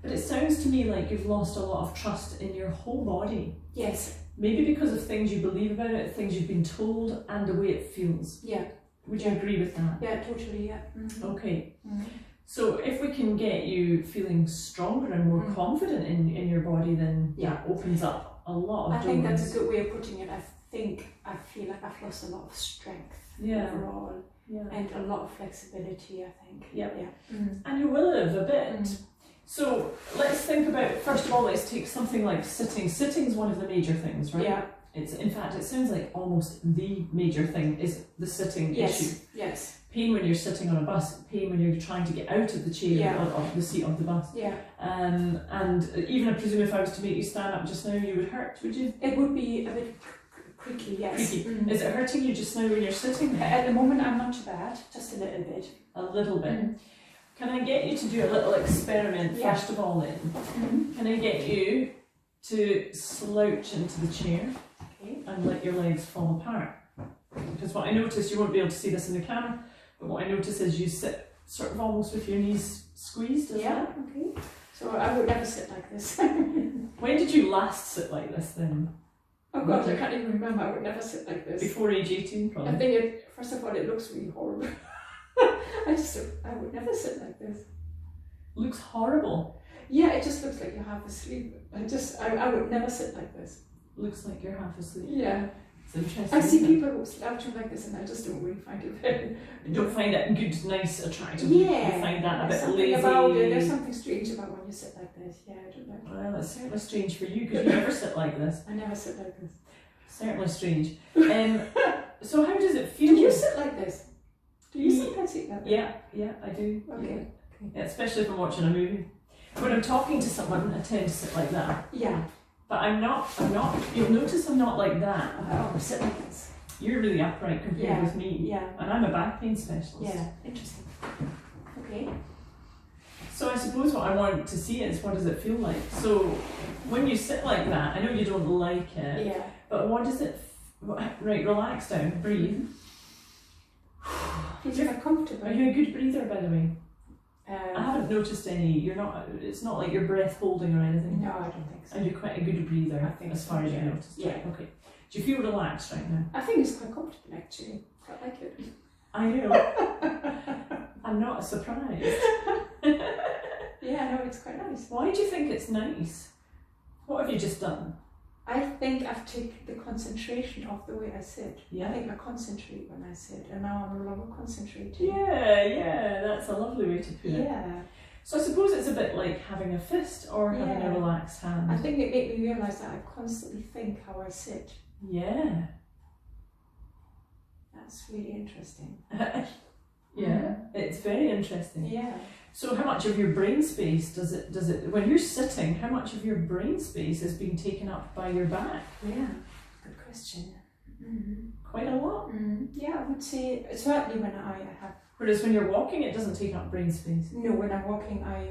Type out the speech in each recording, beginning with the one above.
But it sounds to me like you've lost a lot of trust in your whole body. Yes. Maybe because of things you believe about it, things you've been told, and the way it feels. Yeah. Would you agree with that? Yeah, totally, yeah. Okay. So if we can get you feeling stronger and more confident in your body, then that opens up a lot of doors. I think that's a good way of putting it. I feel like I've lost a lot of strength overall. Yeah. And a lot of flexibility, I think. Yeah. And you will have a bit. So let's think about, first of all, let's take something like sitting. Sitting is one of the major things, right? Yeah. In fact, it sounds like almost the major thing is the sitting issue. Yes. Pain when you're sitting on a bus, pain when you're trying to get out of the chair or the seat of the bus. Yeah. And even I presume if I was to make you stand up just now, you would hurt, would you? It would be a bit creaky, yes. Creaky. Is it hurting you just now when you're sitting there? At the moment, I'm not too bad, just a little bit. A little bit. Can I get you to do a little experiment first of all then? Can I get you to slouch into the chair and let your legs fall apart? Because what I notice, you won't be able to see this in the camera, but what I notice is you sit sort of almost with your knees squeezed as well. Okay. So I would never sit like this. When did you last sit like this then? Oh God, I can't even remember. I would never sit like this. Before age 18 probably? I think first of all, it looks really horrible. I would never sit like this. Looks horrible? Yeah, it just looks like you're half asleep. I would never sit like this. Looks like you're half asleep? Yeah. It's interesting. I see people who slouch like this and I just don't really find it very... You don't find it good, nice, attractive? Yeah. You find that a bit something lazy? About it. There's something strange about when you sit like this. Yeah, I don't like it. Well, that's certainly strange for you because you never sit like this. I never sit like this. Certainly strange. So how does it feel? Do you sit like this? Do you sometimes sit like that? Yeah, I do. Okay. Yeah, especially if I'm watching a movie. When I'm talking to someone, I tend to sit like that. Yeah. But I'm not, you'll notice I'm not like that. I sit like this. You're really upright compared with me. Yeah. And I'm a back pain specialist. Yeah, interesting. Okay. So I suppose what I want to see is, what does it feel like? So when you sit like that, I know you don't like it. Yeah. But what does it, right, relax down, breathe. Feels quite comfortable. Are you a good breather, by the way? I haven't noticed any, it's not like you're breath holding or anything. No, I don't think so. And you're quite a good breather, I think as far as I've noticed. Yeah. Okay. Do you feel relaxed right now? I think it's quite comfortable actually. Quite like it. I know. I'm not surprised. Yeah, no, it's quite nice. Why do you think it's nice? What have you just done? I think I've taken the concentration off the way I sit. Yeah. I think I concentrate when I sit, and now I'm no longer concentrating. Yeah, that's a lovely way to put it. Yeah. So I suppose it's a bit like having a fist or having a relaxed hand. I think it made me realise that I constantly think how I sit. Yeah. That's really interesting. Yeah, it's very interesting. Yeah. So how much of your brain space does it, when you're sitting, how much of your brain space is being taken up by your back? Yeah, good question. Quite a lot? Yeah, I would say, certainly when I have... Whereas when you're walking, it doesn't take up brain space? No, when I'm walking, I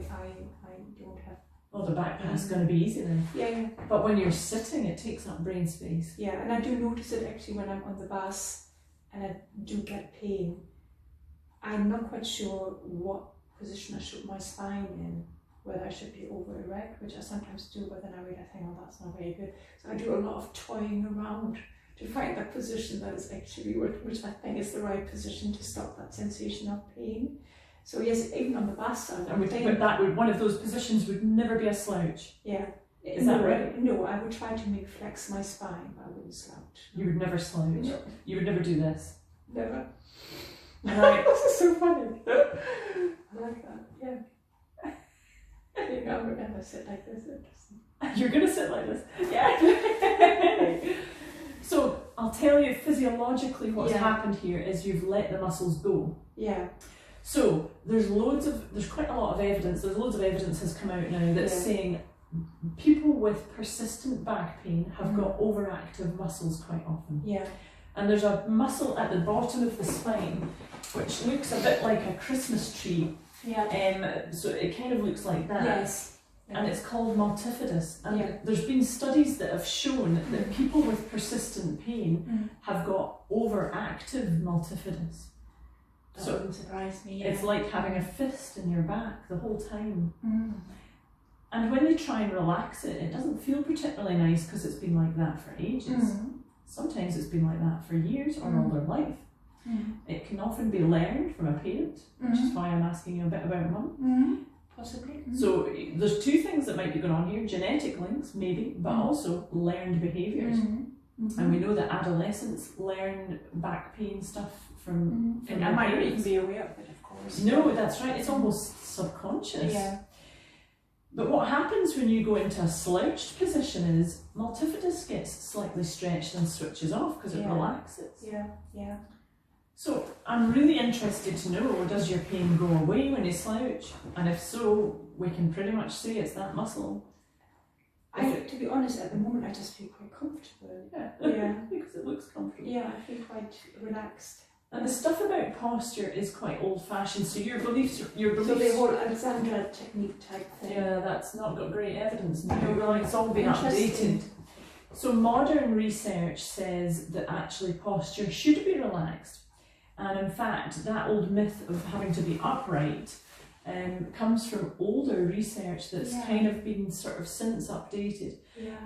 don't have... Well, the backpack's going to be easy then. Yeah. But when you're sitting, it takes up brain space. Yeah, and I do notice it actually when I'm on the bus and I do get pain. I'm not quite sure what position I should my spine in, whether I should be over erect, which I sometimes do, but then I really think, oh, that's not very good. So I do a lot of toying around to find that position that is actually, which I think is the right position to stop that sensation of pain. So yes, even on the bus, one of those positions would never be a slouch. Yeah. Is that right? No, I would try to maybe flex my spine, but I wouldn't slouch. You would never slouch? No. You would never do this? Never. Right. This is so funny. I like that, yeah. I think I would never sit like this. Interesting. You're going to sit like this? Yeah. So I'll tell you physiologically what's happened here is you've let the muscles go. Yeah. So there's quite a lot of evidence, loads of evidence has come out now that's saying people with persistent back pain have got overactive muscles quite often. Yeah. And there's a muscle at the bottom of the spine which looks a bit like a Christmas tree. Yeah. So it kind of looks like that. Yes. And it's called multifidus. And there's been studies that have shown that people with persistent pain have got overactive multifidus. That wouldn't surprise me. It's like having a fist in your back the whole time. And when they try and relax it, it doesn't feel particularly nice because it's been like that for ages. Sometimes it's been like that for years or all their life. It can often be learned from a parent, which is why I'm asking you a bit about mum. Possibly. So there's two things that might be going on here: genetic links, maybe, but also learned behaviours. And we know that adolescents learn back pain stuff from And their I might not parents. even be aware of it, of course. No, that's right. It's almost subconscious. Yeah. But what happens when you go into a slouched position is multifidus gets slightly stretched and switches off because it relaxes. Yeah. So I'm really interested to know, does your pain go away when you slouch? And if so, we can pretty much say it's that muscle. To be honest, at the moment I just feel quite comfortable. Yeah. Because it looks comfortable. Yeah, I feel quite relaxed. And the stuff about posture is quite old-fashioned. So your beliefs. So the whole Alexandra technique type thing. Yeah, that's not got great evidence now. It's all been Interesting. updated. So modern research says that actually posture should be relaxed. And in fact, that old myth of having to be upright comes from older research that's kind of been sort of since updated.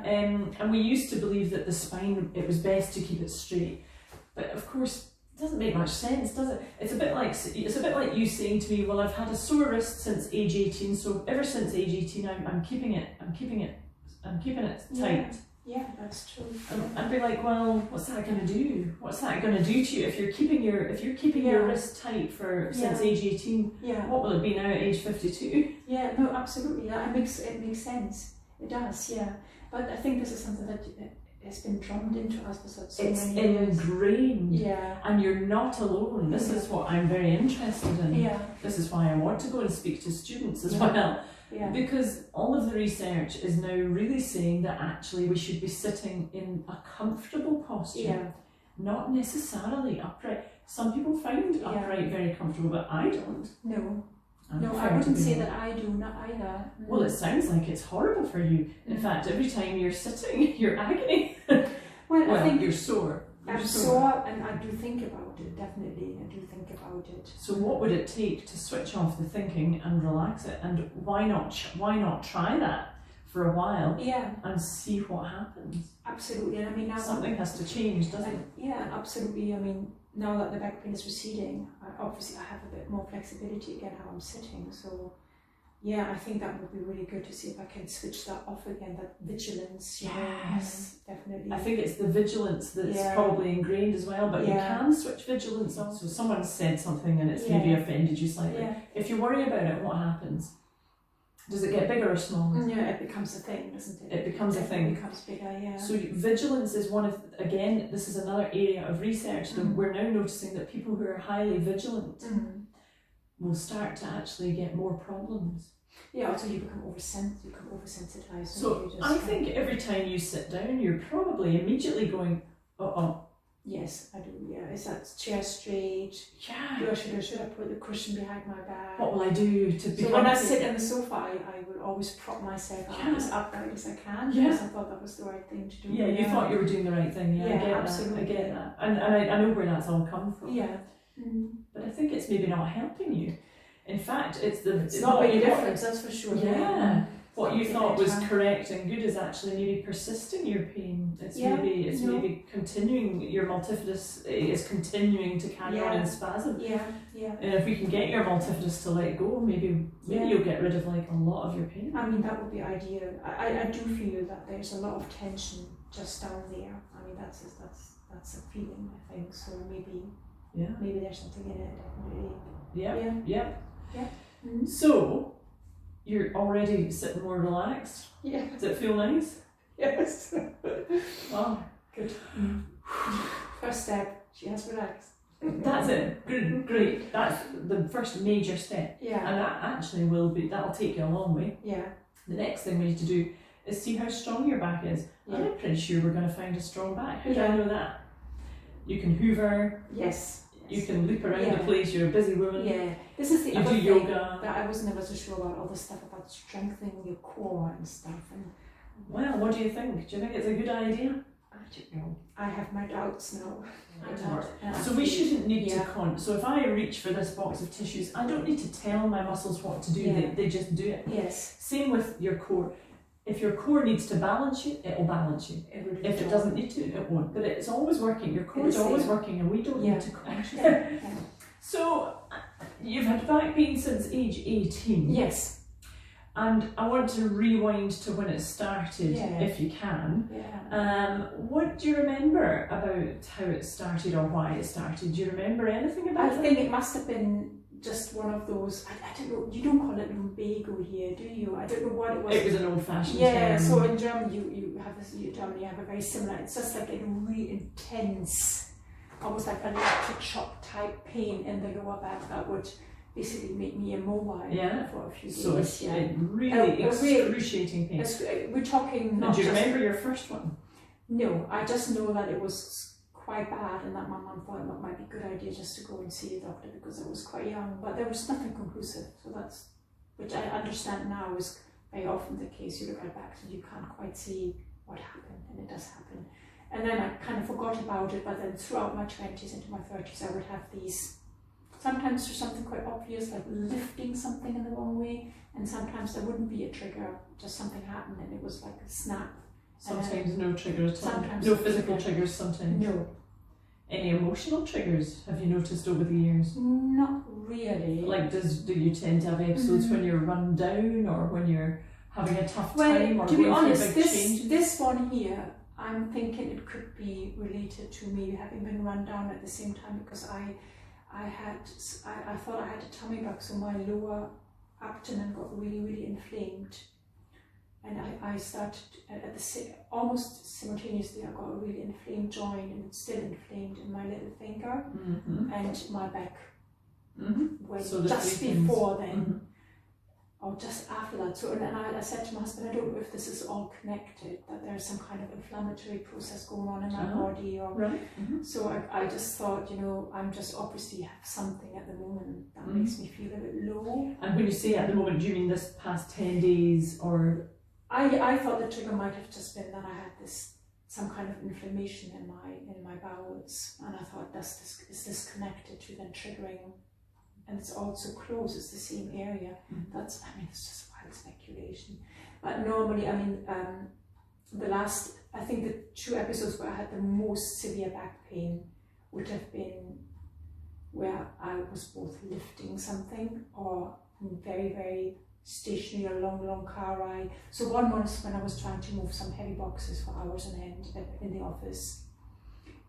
And we used to believe that the spine, it was best to keep it straight. But of course, it doesn't make much sense, does it? It's a bit like you saying to me, well, I've had a sore wrist since age 18, so ever since age 18 I'm keeping it tight. Yeah, that's true. And be like, well, what's that going to do? What's that going to do to you if you're keeping your wrist tight since age 18? Yeah. What will it be now at age 52? Yeah, no, absolutely. Yeah, it makes sense. It does. Yeah, but I think this is something that has been drummed into us for so many years. It's ingrained. Yeah. And you're not alone. This is what I'm very interested in. Yeah. This is why I want to go and speak to students as well. Yeah. Because all of the research is now really saying that actually we should be sitting in a comfortable posture, not necessarily upright. Some people find upright very comfortable, but I don't. No, I wouldn't say that I do, not either. Well, it sounds like it's horrible for you. In fact, every time you're sitting, you're agony. Well, I think you're sore. I'm sore, and I do think about it, definitely. I do think about it. So what would it take to switch off the thinking and relax it? And why not try that for a while and see what happens? Absolutely. And I mean, now something has to change, doesn't it? Yeah, absolutely. I mean, now that the back pain is receding, obviously I have a bit more flexibility again how I'm sitting. So yeah, I think that would be really good to see if I can switch that off again, that vigilance. Yes, definitely. I think it's the vigilance that's probably ingrained as well, but you can switch vigilance on. So someone said something and it's maybe offended you slightly. If you worry about it, what happens? Does it get bigger or smaller? Yeah, it becomes a thing, doesn't it? It becomes a thing. It becomes bigger, yeah. So vigilance is one of, again, this is another area of research that we're now noticing that people who are highly vigilant will start to actually get more problems. Yeah, also you become oversensitized. So I think every time you sit down, you're probably immediately going, Yes, I do. Yeah, is that chair straight? Yeah. Should I put the cushion behind my back? What will I do to be? So when I sit on the sofa, I will always prop myself up as upright as I can because I thought that was the right thing to do. Yeah, you thought you were doing the right thing. Yeah, I get absolutely. That. I get that, and I know where that's all come from. Yeah. But I think it's maybe not helping you. In fact, it's not really different. That's for sure. Yeah. What you thought was correct and good is actually maybe persisting your pain. It's maybe continuing, your multifidus is continuing to carry on in spasm. Yeah. And if we can get your multifidus to let go, maybe you'll get rid of like a lot of your pain. I mean, that would be ideal. I do feel that there's a lot of tension just down there. I mean, that's a feeling, I think. So maybe there's something in it, definitely. Yeah. Mm-hmm. So you're already sitting more relaxed. Yeah. Does it feel nice? Yes. Wow, good. First step, she has relaxed. That's it. Good, great. That's the first major step. Yeah. And that actually that'll take you a long way. Yeah. The next thing we need to do is see how strong your back is. Yeah. And I'm pretty sure we're going to find a strong back. How do I know that? You can hoover. Yes. You can leap around the place. You're a busy woman. Yeah. This is the you other do thing yoga. that I was never so sure about, all the stuff about strengthening your core and stuff. And well, what do you think? Do you think it's a good idea? don't know. I have my doubts now. So we shouldn't need to so if I reach for this box of tissues, I don't need to tell my muscles what to do. They just do it. Yes. Same with your core. If your core needs to balance you, it will balance you. If it doesn't need to, it won't. But it's always working. Your core is always working, and we don't need to question it. So you've had back pain since age 18. Yes. And I want to rewind to when it started, if you can. What do you remember about how it started or why it started? Do you remember anything about it? I think it must have been just one of those, I don't know, you don't call it lumbago here, do you? I don't know what it was. It was an old-fashioned term. So in Germany you have a very similar, it's just like a really intense, almost like an electric shock type pain in the lower back that would basically make me immobile for a few days. So it's really excruciating pain. We're talking not do you remember your first one? No, I just know that it was quite bad and that my mum thought it might be a good idea just to go and see a doctor because I was quite young, but there was nothing conclusive. So that's, which I understand now is very often the case. You look at back and you can't quite see what happened, and it does happen. And then I kind of forgot about it, but then throughout my 20s into my 30s I would have these, sometimes for something quite obvious like lifting something in the wrong way, and sometimes there wouldn't be a trigger, just something happened and it was like a snap. Sometimes no triggers at all. No physical triggers sometimes. No. Any emotional triggers have you noticed over the years? Not really. Like do you tend to have episodes when you're run down or when you're having a tough time or to be honest, change? this one here, I'm thinking it could be related to me having been run down at the same time, because I thought I had a tummy bug, so my lower abdomen got really inflamed, and I started almost simultaneously. I got a really inflamed joint, and it's still inflamed in my little finger and my back. When so just before then, or just after that. So and I said to my husband, I don't know if this is all connected, that there's some kind of inflammatory process going on in my body, or so I just thought, I'm just obviously have something at the moment that makes me feel a bit low. And when you say at the moment, do you mean this past 10 days or? I thought the trigger might have just been that I had some kind of inflammation in my bowels, and I thought, is this connected to then triggering? And it's also close, it's the same area. It's just wild speculation. But normally, I think the 2 episodes where I had the most severe back pain would have been where I was both lifting something or very, very stationary, a long car ride. So one was when I was trying to move some heavy boxes for hours on end in the office.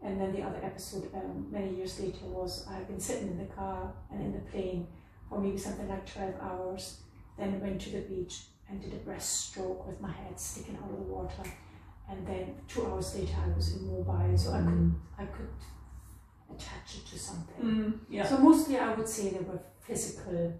And then the other episode many years later was I had been sitting in the car and in the plane for maybe something like 12 hours, then went to the beach and did a breaststroke with my head sticking out of the water, and then 2 hours later I was immobile, so I could attach it to something. So mostly I would say there were physical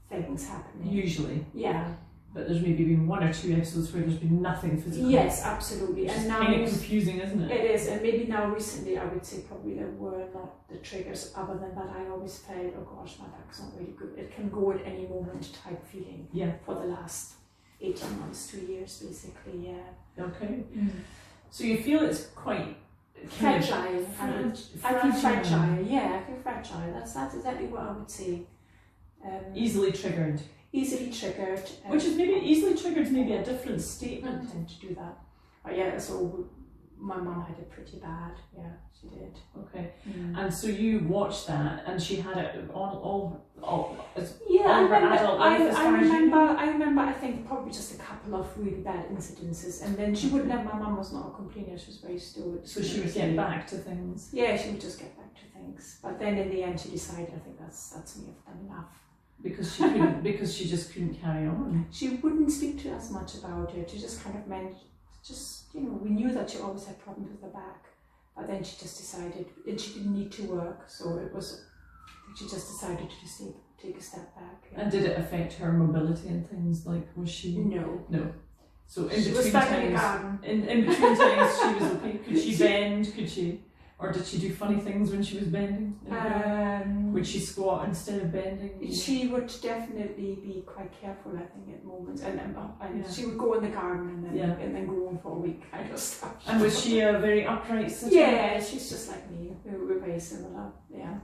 things happening. Usually. Yeah. But there's maybe been 1 or 2 episodes where there's been nothing physical. Yes, absolutely. And now kind of confusing, isn't it? It is, and maybe now recently I would say probably there were not the triggers, other than that I always felt, oh gosh, my back's not really good. It can go at any moment type feeling. Yeah. For the last 18 months, 2 years basically, yeah. Okay. So you feel it's quite fragile. I feel fragile, yeah, I feel fragile. That's exactly what I would say. Easily triggered. Easily triggered. Which is maybe easily triggered, maybe a different statement. I tend to do that. But yeah, so my mum had it pretty bad. Yeah, she did. Okay. And so you watched that, and she had it all yeah, all her adult life as far as you know? I remember, I think probably just a couple of really bad incidences, and then she wouldn't have, my mum was not a complainer, she was very stoic. So she would get back to things? Yeah, she would just get back to things. But then in the end she decided, I think that's me, I've done enough. Because she couldn't, because she just couldn't carry on. She wouldn't speak to us much about it. She just kind of meant, we knew that she always had problems with her back, but then she just decided, and she didn't need to work, so she just decided to just take a step back. Yeah. And did it affect her mobility and things? Like, was she? No. So in between times, in between times, she was okay. Could she bend? Could she? Or did she do funny things when she was bending? Would she squat instead of bending? She would definitely be quite careful, I think, at moments, and she would go in the garden and then go on for a week kind of stuff. And was she a very upright sister? Yeah, she's just like me. We're very similar. Yeah.